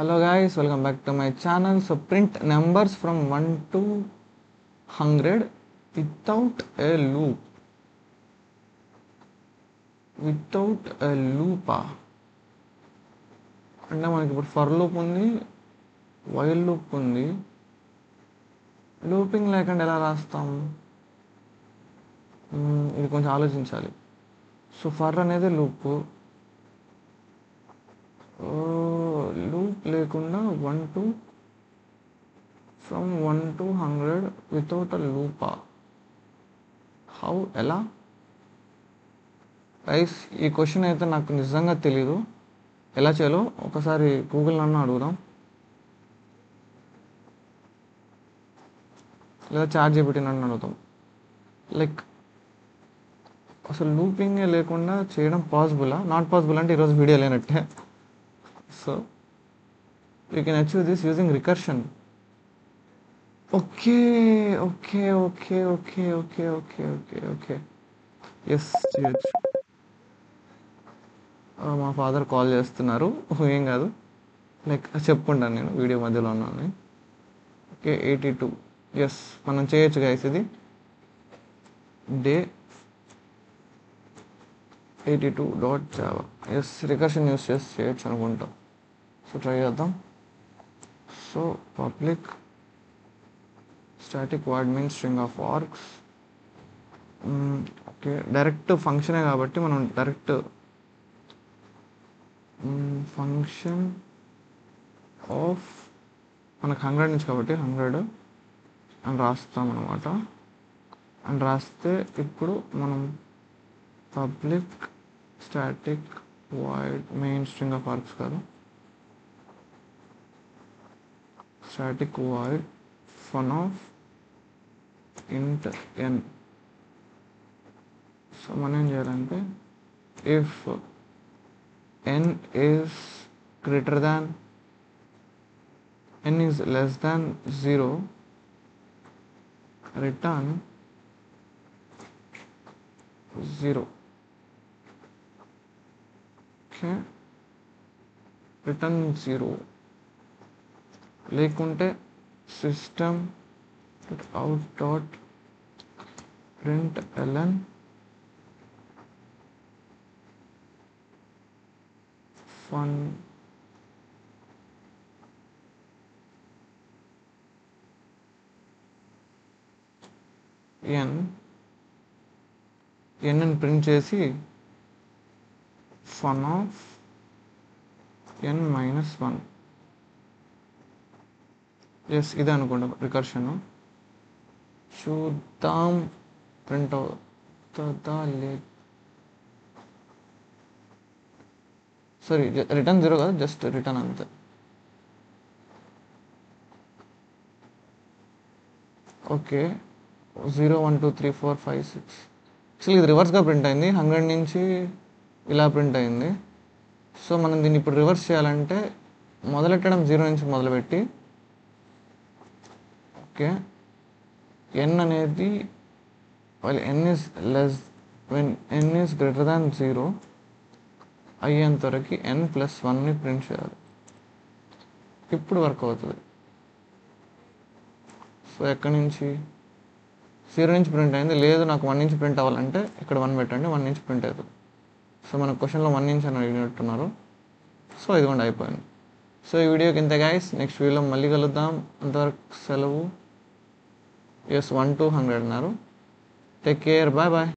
Hello guys, welcome back to my channel. So print numbers from 1 to 100 without a loop. Without a loop. అంటే మనకి ఇప్పుడు for loop ఉంది, while loop ఉంది. Looping లేకుండా ఎలా రాస్తాం? ఇది కొంచెం ఆలోచించాలి. సో ఫర్ అనేది లూప్, లూప్ లేకుండా 1 to from 1 to 100 without a లూపా? హౌ, ఎలా? గైస్, ఈ క్వశ్చన్ అయితే నాకు నిజంగా తెలీదు. ఎలా చేయాలో ఒకసారి గూగుల్ నన్ను అడుగుదాం, లేదా చాట్ జీపీటీ నన్ను అడుగుతాం. లైక్ అసలు లూపింగే లేకుండా చేయడం పాసిబులా? నాట్ పాసిబుల్ అంటే ఈరోజు వీడియో లేనట్టే. So you can achieve this using recursion. Okay okay okay okay okay okay okay okay yes, చేయొచ్చు. మా ఫాదర్ కాల్ చేస్తున్నారు. ఏం కాదు, లైక్ చెప్పుకుంటాను, నేను వీడియో మధ్యలో ఉన్నాను. ఓకే, 82. ఎస్, మనం చేయొచ్చు గైస్. ఇది day 82.java. Yes, recursion use చేసి చేయొచ్చు అనుకుంటా. సో ట్రై చేద్దాం. So public static void main string of args. Okay, direct ఫంక్షనే కాబట్టి మనం డైరెక్ట్ ఫంక్షన్ ఆఫ్ మనకు 100 నుంచి కాబట్టి 100 అని రాస్తాం అనమాట. అని రాస్తే ఇప్పుడు మనం public static void main string of args కాదు, స్టాటిక్ వాయిడ్ ఫన్ ఆఫ్ ఇంట్ ఎన్. సో మనం ఏం చేయాలంటే, if n is greater than n is less than 0, return 0. okay, return 0. లేకుంటే system out dot println fun n అని ప్రింట్ చేసి fun of n-1. Yes, ఇదే అనుకోండి రికర్షన్. చూద్దాం ప్రింట్ అవుతుందా లేదు. సారీ, రిటర్న్ 0 కాదు, జస్ట్ రిటర్న్ అంతే. ఓకే, 0 1 2 3 4 5 6. అసలు ఇది రివర్స్గా ప్రింట్ అయింది, 100 నుంచి ఇలా ప్రింట్ అయింది. సో మనం దీన్ని ఇప్పుడు రివర్స్ చేయాలంటే మొదలెట్టడం 0 నుంచి మొదలుపెట్టి, ఓకే, n అనేది n is less when n is greater than 0 అయ్యేంత వరకు n+1ని ప్రింట్ చేయాలి. ఇప్పుడు వర్క్ అవుతుంది. సో ఎక్కడి నుంచి 0 నుంచి ప్రింట్ అయింది, లేదు నాకు 1 నుంచి ప్రింట్ అవ్వాలంటే ఇక్కడ 1 పెట్టండి, 1 నుంచి ప్రింట్ అవుతుంది. సో మన క్వశ్చన్లో 1 నుంచి అని అడిగినట్టున్నారు. సో ఇదిగోండి అయిపోయింది. సో ఈ వీడియోకి ఇంత గైస్, నెక్స్ట్ వీడియోలో మళ్ళీ కలుద్దాం. అంతవరకు సెలవు. ఎస్, 1 to 100 అన్నారు. Take care, bye bye.